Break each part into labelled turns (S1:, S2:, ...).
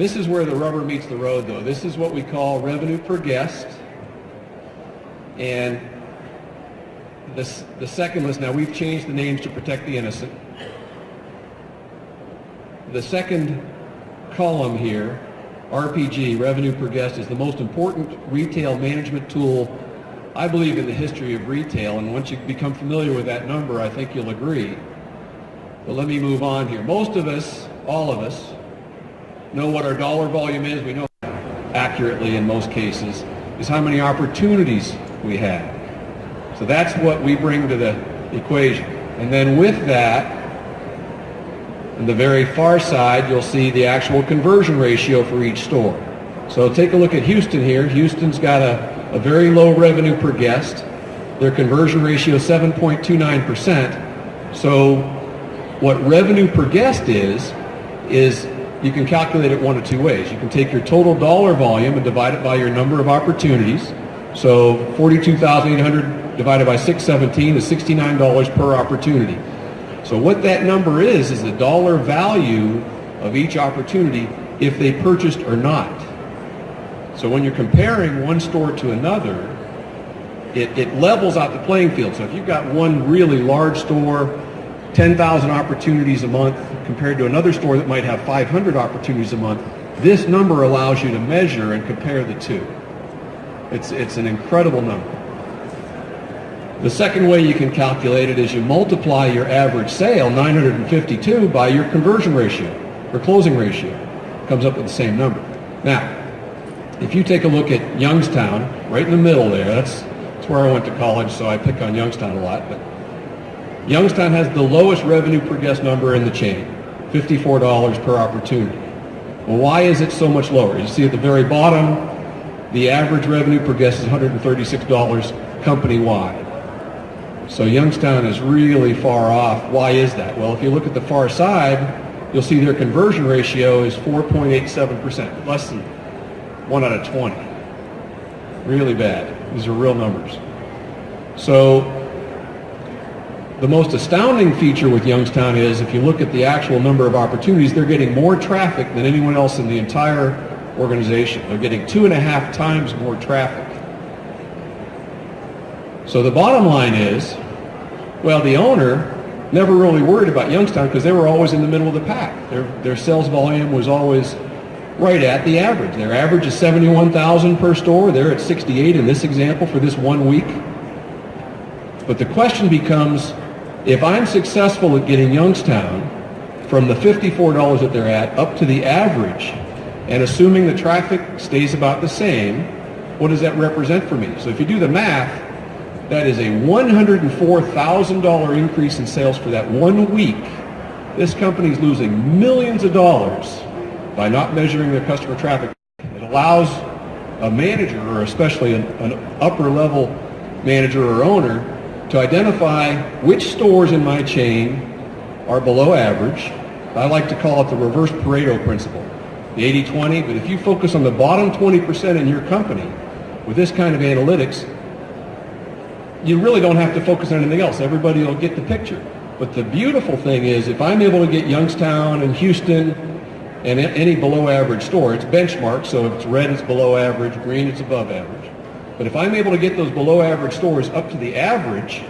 S1: This is where the rubber meets the road, though. This is what we call revenue per guest. And the second list, now we've changed the names to protect the innocent. The second column here, RPG, revenue per guest, is the most important retail management tool, I believe, in the history of retail. And once you become familiar with that number, I think you'll agree. But let me move on here. Most of us, all of us, know what our dollar volume is. We know accurately in most cases is how many opportunities we have. So that's what we bring to the equation. And then with that, on the very far side, you'll see the actual conversion ratio for each store. So take a look at Houston here. Houston's got a very low revenue per guest. Their conversion ratio is 7.29%. So what revenue per guest is you can calculate it one of two ways. You can take your total dollar volume and divide it by your number of opportunities. So 42,800 divided by 617 is $69 per opportunity. So what that number is the dollar value of each opportunity if they purchased or not. So when you're comparing one store to another, it levels out the playing field. So if you've got one really large store, 10,000 opportunities a month, compared to another store that might have 500 opportunities a month, this number allows you to measure and compare the two. It's an incredible number. The second way you can calculate it is you multiply your average sale, 952, by your conversion ratio, or closing ratio. It comes up with the same number. Now, if you take a look at Youngstown, right in the middle there, that's where I went to college, so I pick on Youngstown a lot, but Youngstown has the lowest revenue per guest number in the chain, $54 per opportunity. Well, why is it so much lower? You see at the very bottom, the average revenue per guest is $136 company-wide. So Youngstown is really far off. Why is that? Well, if you look at the far side, you'll see their conversion ratio is 4.87%, less than 1 out of 20. Really bad. These are real numbers. So the most astounding feature with Youngstown is if you look at the actual number of opportunities, they're getting more traffic than anyone else in the entire organization. They're getting 2.5 times more traffic. So the bottom line is, well, the owner never really worried about Youngstown because they were always in the middle of the pack. Their sales volume was always right at the average. Their average is 71,000 per store. They're at 68 in this example for this 1 week. But the question becomes, if I'm successful at getting Youngstown from the $54 that they're at up to the average, and assuming the traffic stays about the same, what does that represent for me? So if you do the math, that is a $104,000 increase in sales for that 1 week. This company's losing millions of dollars by not measuring their customer traffic. It allows a manager, or especially an upper level manager or owner, to identify which stores in my chain are below average. I like to call it the reverse Pareto principle, the 80-20, but if you focus on the bottom 20% in your company with this kind of analytics, you really don't have to focus on anything else. Everybody will get the picture. But the beautiful thing is, if I'm able to get Youngstown and Houston and any below average store, it's benchmarked, so if it's red it's below average, green it's above average. But if I'm able to get those below average stores up to the average,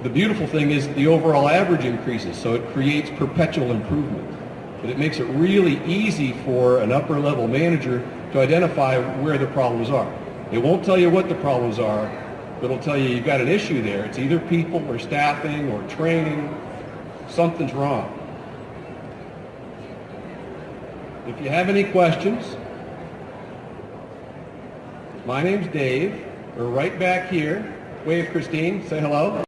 S1: the beautiful thing is the overall average increases, so it creates perpetual improvement. But it makes it really easy for an upper level manager to identify where the problems are. It won't tell you what the problems are, but it'll tell you you've got an issue there. It's either people or staffing or training. Something's wrong. If you have any questions, my name's Dave. We're right back here. Wave, Christine. Say hello.